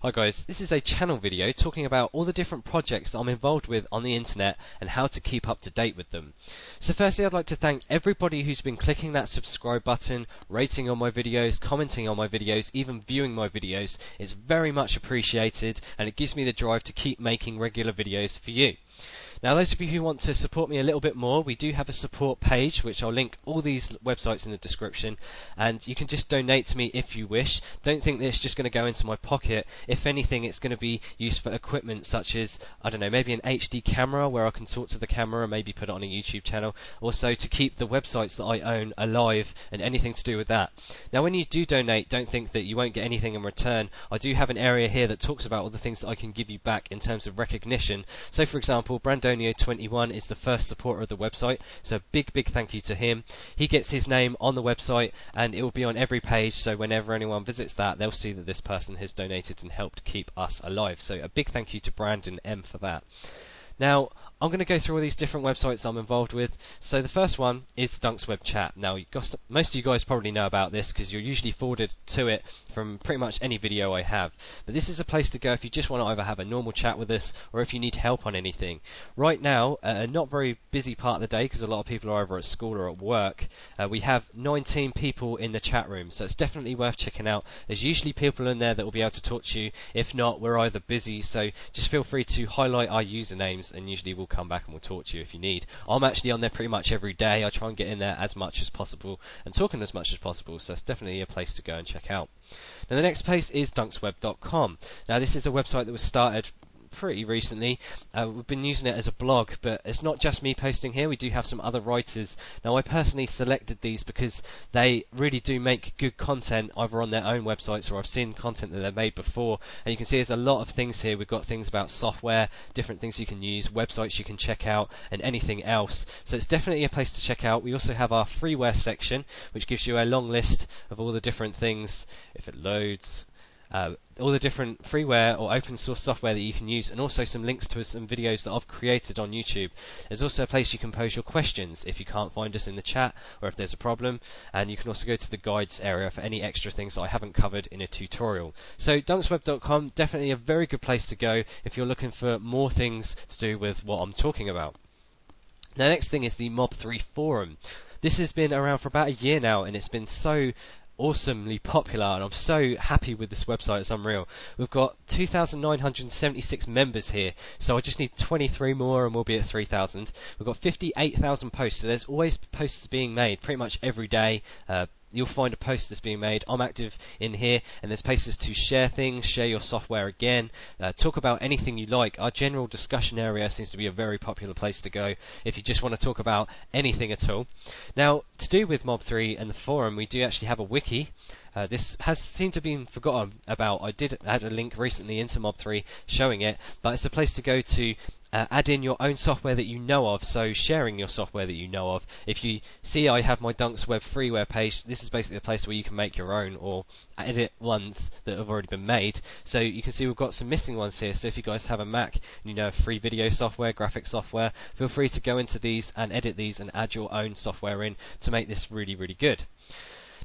Hi guys, this is a channel video talking about all the different projects that I'm involved with on the internet and how to keep up to date with them. So firstly, I'd like to thank everybody who's been clicking that subscribe button, rating on my videos, commenting on my videos, even viewing my videos. It's very much appreciated and it gives me the drive to keep making regular videos for you. Now, those of you who want to support me a little bit more, we do have a support page, which I'll link all these websites in the description, and you can just donate to me if you wish. Don't think that it's just going to go into my pocket. If anything, it's going to be used for equipment such as, I don't know, maybe an HD camera where I can talk to the camera, maybe put it on a YouTube channel, also to keep the websites that I own alive and anything to do with that. Now, when you do donate, don't think that you won't get anything in return. I do have an area here that talks about all the things that I can give you back in terms of recognition. So, for example, Brandonio21 is the first supporter of the website, so a big thank you to him. He gets his name on the website and it will be on every page, so whenever anyone visits that, they'll see that this person has donated and helped keep us alive. So a big thank you to Brandon M for that. Now, I'm going to go through all these different websites I'm involved with. So the first one is the Dunksweb chat. Now, most of you guys probably know about this because you're usually forwarded to it from pretty much any video I have. But this is a place to go if you just want to either have a normal chat with us or if you need help on anything. Right now, not very busy part of the day because a lot of people are either at school or at work. We have 19 people in the chat room, so it's definitely worth checking out. There's usually people in there that will be able to talk to you. If not, we're either busy, so just feel free to highlight our usernames and usually we'll come back and we'll talk to you if you need. I'm actually on there pretty much every day. I try and get in there as much as possible and talking as much as possible, so it's definitely a place to go and check out. Now, the next place is dunksweb.com. Now, this is a website that was started pretty recently. We've been using it as a blog, but it's not just me posting here. We do have some other writers. Now, I personally selected these because they really do make good content either on their own websites or I've seen content that they've made before, and you can see there's a lot of things here. We've got things about software, different things you can use, websites you can check out, and anything else. So it's definitely a place to check out. We also have our freeware section, which gives you a long list of all the different things, if it loads, all the different freeware or open source software that you can use, and also some links to some videos that I've created on YouTube. There's also a place you can pose your questions if you can't find us in the chat or if there's a problem, and you can also go to the guides area for any extra things that I haven't covered in a tutorial. So dunksweb.com, definitely a very good place to go if you're looking for more things to do with what I'm talking about. Now, next thing is the Mob3 forum. This has been around for about a year now and it's been so awesomely popular, and I'm so happy with this website. It's unreal. We've got 2,976 members here, so I just need 23 more and we'll be at 3,000. We've got 58,000 posts, so there's always posts being made pretty much every day. You'll find a post that's being made. I'm active in here, and there's places to share things, share your software again, talk about anything you like. Our general discussion area seems to be a very popular place to go if you just want to talk about anything at all. Now, to do with Mob3 and the forum, we do actually have a wiki. This has seemed to have been forgotten about. I did add a link recently into Mob3 showing it, but it's a place to go to add in your own software that you know of, so sharing your software that you know of. If you see I have my Dunksweb freeware page, this is basically a place where you can make your own or edit ones that have already been made. So you can see we've got some missing ones here, so if you guys have a Mac and you know free video software, graphic software, feel free to go into these and edit these and add your own software in to make this really good.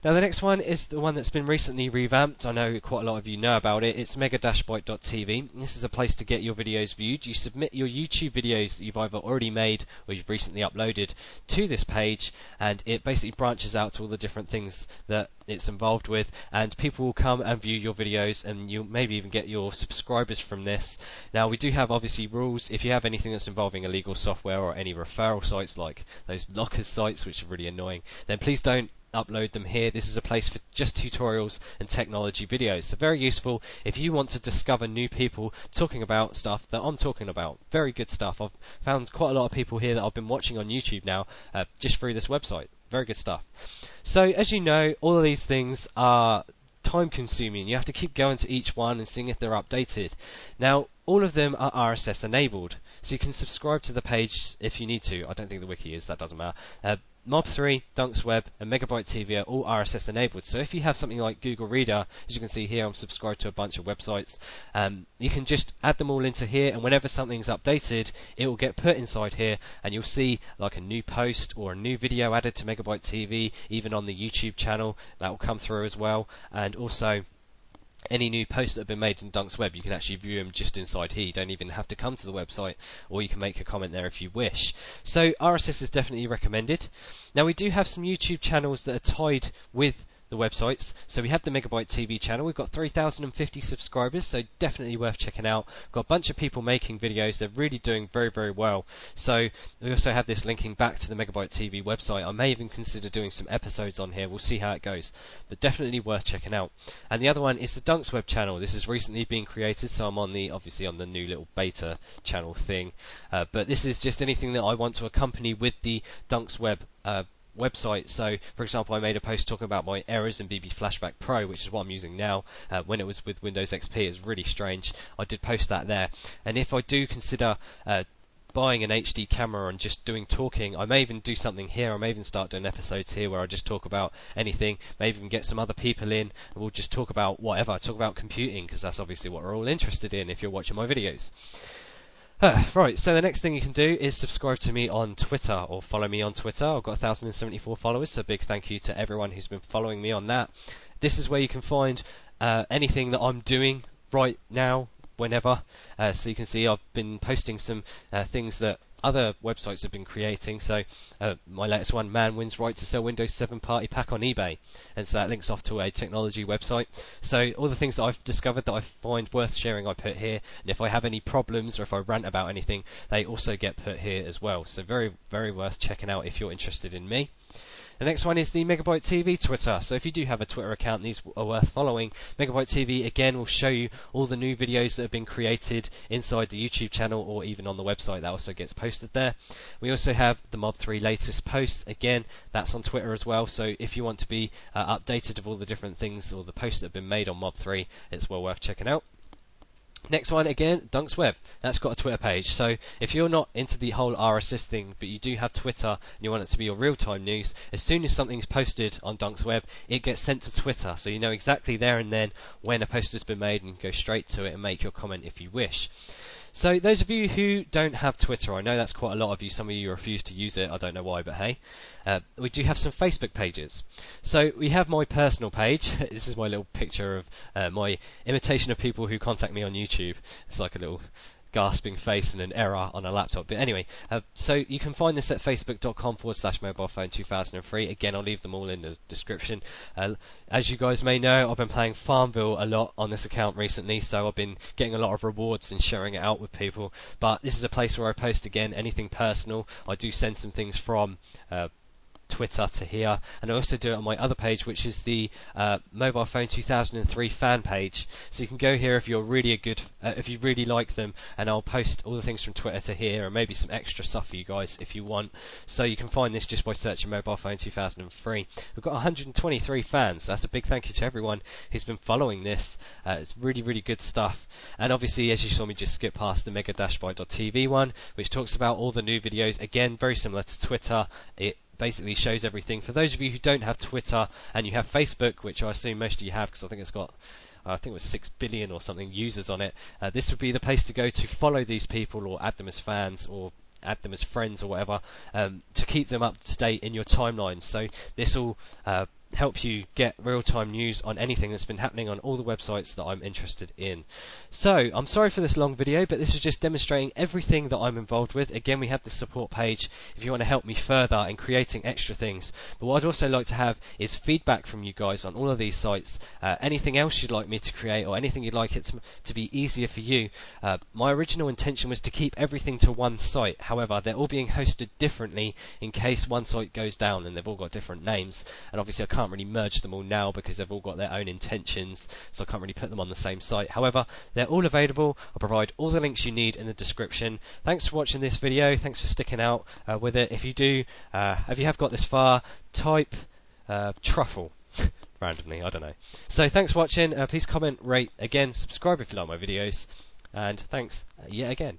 Now, the next one is the one that's been recently revamped. I know quite a lot of you know about it. It's Megabyte.tv. This is a place to get your videos viewed. You submit your YouTube videos that you've either already made or you've recently uploaded to this page, and it basically branches out to all the different things that it's involved with, and people will come and view your videos, and you'll maybe even get your subscribers from this. Now, we do have obviously rules. If you have anything that's involving illegal software or any referral sites like those lockers sites, which are really annoying, then please don't upload them here. This is a place for just tutorials and technology videos, so very useful if you want to discover new people talking about stuff that I'm talking about. Very good stuff. I've found quite a lot of people here that I've been watching on YouTube now just through this website. Very good stuff. So as you know, all of these things are time consuming. You have to keep going to each one and seeing if they're updated. Now, all of them are RSS enabled, so you can subscribe to the page if you need to. I don't think the wiki is, that doesn't matter. Mob3, Dunksweb, and Megabyte TV are all RSS enabled. So if you have something like Google Reader, as you can see here, I'm subscribed to a bunch of websites. You can just add them all into here, and whenever something's updated, it will get put inside here, and you'll see like a new post or a new video added to Megabyte TV, even on the YouTube channel. That will come through as well, and also any new posts that have been made in Dunksweb, you can actually view them just inside here. You don't even have to come to the website, or you can make a comment there if you wish. So RSS is definitely recommended. Now we do have some YouTube channels that are tied with the websites. So we have the Megabyte TV channel. We've got 3,050 subscribers, so definitely worth checking out. Got a bunch of people making videos. They're really doing very, very well. So we also have this linking back to the Megabyte TV website. I may even consider doing some episodes on here. We'll see how it goes, but definitely worth checking out. And the other one is the Dunksweb channel. This has recently been created, so I'm on the obviously on the new little beta channel thing. But this is just anything that I want to accompany with the Dunksweb website. So for example, I made a post talking about my errors in BB Flashback Pro, which is what I'm using now. When it was with Windows XP, it's really strange. I did post that there, and if I do consider buying an HD camera and just doing talking, I may even do something here. I may even start doing episodes here where I just talk about anything, maybe even get some other people in and we'll just talk about whatever, talk about computing, because that's obviously what we're all interested in if you're watching my videos. Right, so the next thing you can do is subscribe to me on Twitter, or follow me on Twitter. I've got 1,074 followers, so big thank you to everyone who's been following me on that. This is where you can find anything that I'm doing right now, whenever. So you can see I've been posting some things that other websites have been creating. So my latest one, man wins right to sell Windows 7 party pack on eBay, and so that links off to a technology website. So all the things that I've discovered that I find worth sharing I put here, and if I have any problems or if I rant about anything, they also get put here as well. So very, very worth checking out if you're interested in me. The next one is the Megabyte TV Twitter. So if you do have a Twitter account, these are worth following. Megabyte TV, again, will show you all the new videos that have been created inside the YouTube channel or even on the website. That also gets posted there. We also have the Mob 3 latest posts. Again, that's on Twitter as well. So if you want to be updated of all the different things or the posts that have been made on Mob 3, it's well worth checking out. Next one, again, Dunksweb. That's got a Twitter page. So if you're not into the whole RSS thing, but you do have Twitter and you want it to be your real-time news, as soon as something's posted on Dunksweb, it gets sent to Twitter. So you know exactly there and then when a post has been made and go straight to it and make your comment if you wish. So those of you who don't have Twitter, I know that's quite a lot of you. Some of you refuse to use it. I don't know why, but hey. We do have some Facebook pages. So we have my personal page. This is my little picture of my imitation of people who contact me on YouTube. It's like a little gasping face and an error on a laptop. But anyway, so you can find this at facebook.com/mobilephone2003. Again, I'll leave them all in the description. As you guys may know, I've been playing Farmville a lot on this account recently, so I've been getting a lot of rewards and sharing it out with people. But this is a place where I post, again, anything personal. I do send some things from Twitter to here, and I also do it on my other page, which is the Mobile Phone 2003 fan page. So you can go here if you're really if you really like them, and I'll post all the things from Twitter to here, and maybe some extra stuff for you guys if you want. So you can find this just by searching Mobile Phone 2003. We've got 123 fans. So that's a big thank you to everyone who's been following this. It's really, really good stuff. And obviously, as you saw me just skip past the Mega-Byte.tv one, which talks about all the new videos. Again, very similar to Twitter. It basically shows everything. For those of you who don't have Twitter and you have Facebook, which I assume most of you have, because I think it's got I think it was 6 billion or something users on it, this would be the place to go to follow these people or add them as fans or add them as friends or whatever, to keep them up to date in your timeline. So this will help you get real-time news on anything that's been happening on all the websites that I'm interested in. So I'm sorry for this long video, but this is just demonstrating everything that I'm involved with. Again, we have the support page if you want to help me further in creating extra things. But what I'd also like to have is feedback from you guys on all of these sites. Anything else you'd like me to create, or anything you'd like it to be easier for you. My original intention was to keep everything to one site. However, they're all being hosted differently in case one site goes down, and they've all got different names. And obviously I can't really merge them all now because they've all got their own intentions, so I can't really put them on the same site. However, they're all available. I'll provide all the links you need in the description. Thanks for watching this video. Thanks for sticking out with it. If you do, if you have got this far, type truffle randomly, I don't know. So thanks for watching. Please comment, rate, again, subscribe if you like my videos, and thanks yet again.